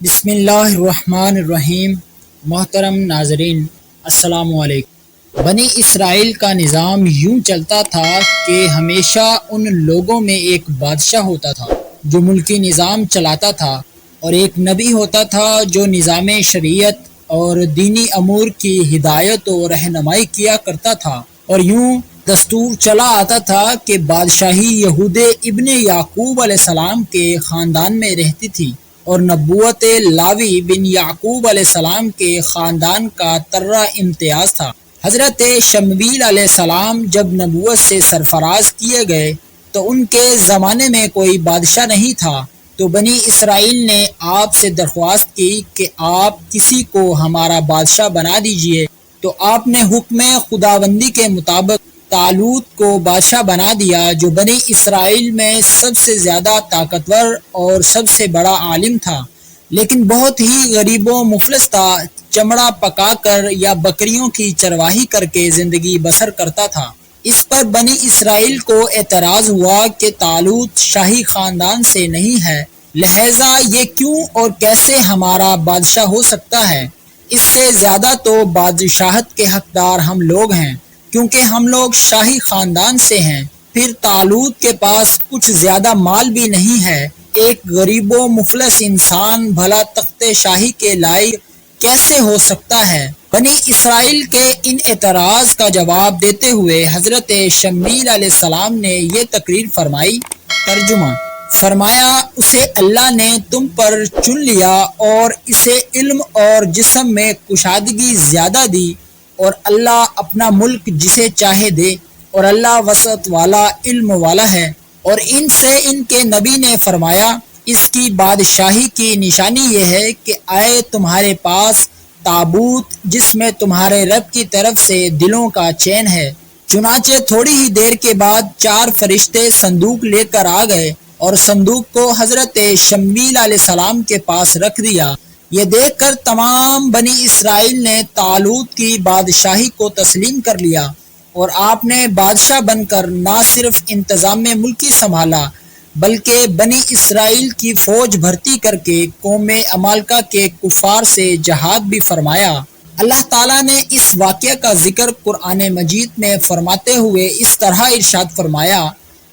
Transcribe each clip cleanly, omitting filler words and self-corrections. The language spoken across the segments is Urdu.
بسم اللہ الرحمن الرحیم۔ محترم ناظرین، السلام علیکم۔ بنی اسرائیل کا نظام یوں چلتا تھا کہ ہمیشہ ان لوگوں میں ایک بادشاہ ہوتا تھا جو ملکی نظام چلاتا تھا، اور ایک نبی ہوتا تھا جو نظام شریعت اور دینی امور کی ہدایت و رہنمائی کیا کرتا تھا۔ اور یوں دستور چلا آتا تھا کہ بادشاہی یہود ابن یعقوب علیہ السلام کے خاندان میں رہتی تھی، اور نبوت لاوی بن یعقوب علیہ السلام کے خاندان کا ترہ امتیاز تھا۔ حضرت شمویل علیہ السلام جب نبوت سے سرفراز کیے گئے تو ان کے زمانے میں کوئی بادشاہ نہیں تھا، تو بنی اسرائیل نے آپ سے درخواست کی کہ آپ کسی کو ہمارا بادشاہ بنا دیجئے، تو آپ نے حکم خداوندی کے مطابق طالوت کو بادشاہ بنا دیا، جو بنی اسرائیل میں سب سے زیادہ طاقتور اور سب سے بڑا عالم تھا، لیکن بہت ہی غریب و مفلس تھا، چمڑا پکا کر یا بکریوں کی چرواہی کر کے زندگی بسر کرتا تھا۔ اس پر بنی اسرائیل کو اعتراض ہوا کہ طالوت شاہی خاندان سے نہیں ہے، لہٰذا یہ کیوں اور کیسے ہمارا بادشاہ ہو سکتا ہے؟ اس سے زیادہ تو بادشاہت کے حقدار ہم لوگ ہیں، کیونکہ ہم لوگ شاہی خاندان سے ہیں۔ پھر طالوت کے پاس کچھ زیادہ مال بھی نہیں ہے، ایک غریب و مفلس انسان بھلا تخت شاہی کے لائق کیسے ہو سکتا ہے؟ بنی اسرائیل کے ان اعتراض کا جواب دیتے ہوئے حضرت شمویل علیہ السلام نے یہ تقریر فرمائی۔ ترجمہ: فرمایا، اسے اللہ نے تم پر چن لیا اور اسے علم اور جسم میں کشادگی زیادہ دی، اور اللہ اپنا ملک جسے چاہے دے، اور اللہ وسعت والا علم والا ہے۔ اور ان سے ان کے نبی نے فرمایا، اس کی بادشاہی کی نشانی یہ ہے کہ آئے تمہارے پاس تابوت جس میں تمہارے رب کی طرف سے دلوں کا چین ہے۔ چنانچہ تھوڑی ہی دیر کے بعد 4 فرشتے صندوق لے کر آ گئے اور صندوق کو حضرت شمویل علیہ السلام کے پاس رکھ دیا۔ یہ دیکھ کر تمام بنی اسرائیل نے طالوت کی بادشاہی کو تسلیم کر لیا، اور آپ نے بادشاہ بن کر نہ صرف انتظام ملکی سنبھالا بلکہ بنی اسرائیل کی فوج بھرتی کر کے قوم عمالقہ کے کفار سے جہاد بھی فرمایا۔ اللہ تعالیٰ نے اس واقعہ کا ذکر قرآن مجید میں فرماتے ہوئے اس طرح ارشاد فرمایا،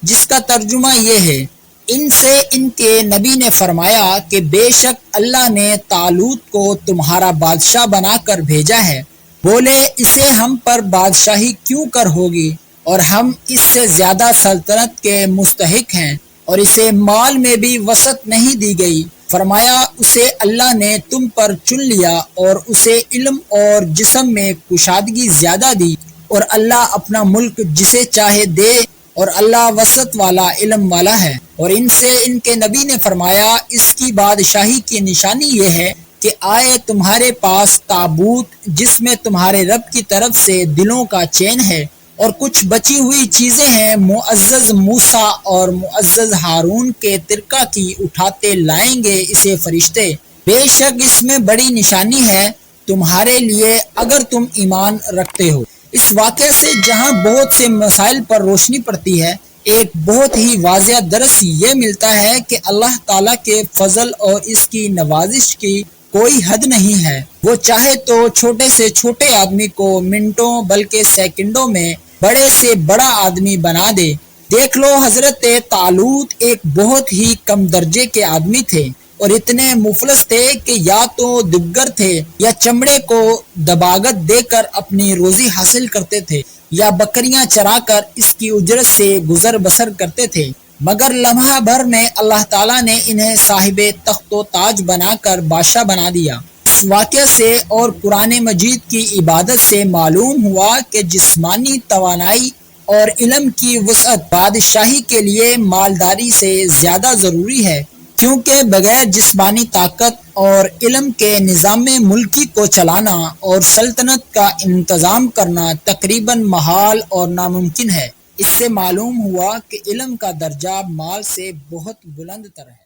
جس کا ترجمہ یہ ہے: ان سے ان کے نبی نے فرمایا کہ بے شک اللہ نے طالوت کو تمہارا بادشاہ بنا کر بھیجا ہے۔ بولے، اسے ہم پر بادشاہی کیوں کر ہوگی، اور ہم اس سے زیادہ سلطنت کے مستحق ہیں، اور اسے مال میں بھی وسعت نہیں دی گئی۔ فرمایا، اسے اللہ نے تم پر چن لیا اور اسے علم اور جسم میں کشادگی زیادہ دی، اور اللہ اپنا ملک جسے چاہے دے، اور اللہ وسعت والا علم والا ہے۔ اور ان سے ان کے نبی نے فرمایا، اس کی بادشاہی کی نشانی یہ ہے کہ آئے تمہارے پاس تابوت جس میں تمہارے رب کی طرف سے دلوں کا چین ہے، اور کچھ بچی ہوئی چیزیں ہیں معزز موسیٰ اور معزز ہارون کے ترکہ کی اٹھاتے لائیں گے اسے فرشتے۔ بے شک اس میں بڑی نشانی ہے تمہارے لیے اگر تم ایمان رکھتے ہو۔ اس واقعے سے جہاں بہت سے مسائل پر روشنی پڑتی ہے، ایک بہت ہی واضح درس یہ ملتا ہے کہ اللہ تعالیٰ کے فضل اور اس کی نوازش کی کوئی حد نہیں ہے۔ وہ چاہے تو چھوٹے سے چھوٹے آدمی کو منٹوں بلکہ سیکنڈوں میں بڑے سے بڑا آدمی بنا دے۔ دیکھ لو، حضرت طالوت ایک بہت ہی کم درجے کے آدمی تھے، اور اتنے مفلس تھے کہ یا تو دگر تھے یا چمڑے کو دباغت دے کر اپنی روزی حاصل کرتے تھے، یا بکریاں چرا کر اس کی اجرت سے گزر بسر کرتے تھے، مگر لمحہ بھر میں اللہ تعالیٰ نے انہیں صاحب تخت و تاج بنا کر بادشاہ بنا دیا۔ اس واقعہ سے اور قرآن مجید کی عبادت سے معلوم ہوا کہ جسمانی توانائی اور علم کی وسعت بادشاہی کے لیے مالداری سے زیادہ ضروری ہے، کیونکہ بغیر جسمانی طاقت اور علم کے نظام ملکی کو چلانا اور سلطنت کا انتظام کرنا تقریباً محال اور ناممکن ہے۔ اس سے معلوم ہوا کہ علم کا درجہ مال سے بہت بلند تر ہے۔